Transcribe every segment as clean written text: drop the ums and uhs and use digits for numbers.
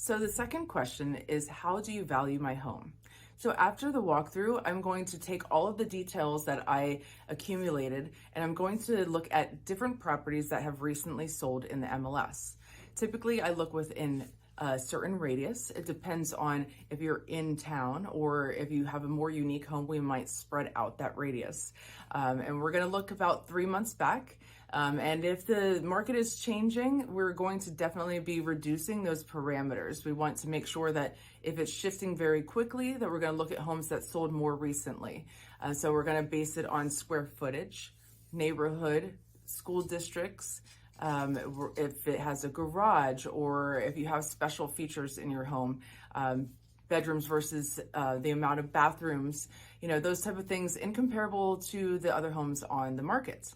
So the second question is, how do you value my home? So after the walkthrough, I'm going to take all of the details that I accumulated and I'm going to look at different properties that have recently sold in the MLS. Typically, I look within a certain radius. It depends on if you're in town or if you have a more unique home, we might spread out that radius. And we're gonna look about 3 months back. And if the market is changing, we're going to definitely be reducing those parameters. We want to make sure that if it's shifting very quickly, that we're going to look at homes that sold more recently. So we're going to base it on square footage, neighborhood, school districts, if it has a garage or if you have special features in your home, bedrooms versus the amount of bathrooms, those type of things incomparable to the other homes on the market.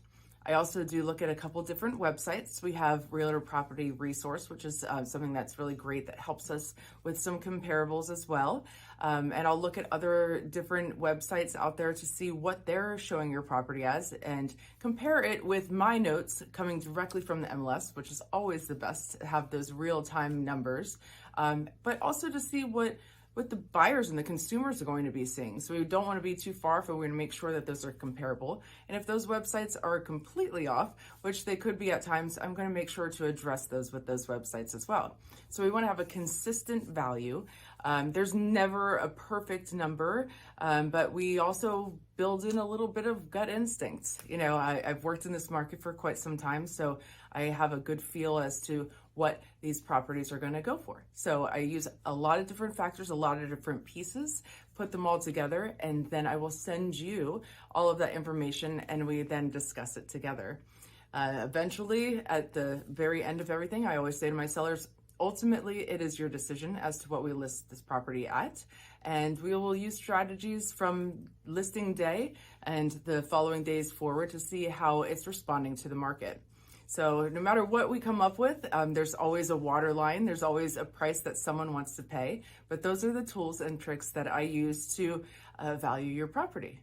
I also do look at a couple different websites. We have Realtor Property Resource, which is something that's really great that helps us with some comparables as well. And I'll look at other different websites out there to see what they're showing your property as and compare it with my notes coming directly from the MLS, which is always the best to have those real-time numbers, but also to see what the buyers and the consumers are going to be seeing. So we don't want to be too far if we're going to make sure that those are comparable. And if those websites are completely off, which they could be at times, I'm going to make sure to address those with those websites as well. So we want to have a consistent value. There's never a perfect number, but we also build in a little bit of gut instincts. I've worked in this market for quite some time, so I have a good feel as to what these properties are going to go for. So I use a lot of different factors, a lot of different pieces, put them all together, and then I will send you all of that information and we then discuss it together. Eventually, at the very end of everything, I always say to my sellers, ultimately, it is your decision as to what we list this property at, and we will use strategies from listing day and the following days forward to see how it's responding to the market. So no matter what we come up with, there's always a waterline, there's always a price that someone wants to pay, but those are the tools and tricks that I use to value your property.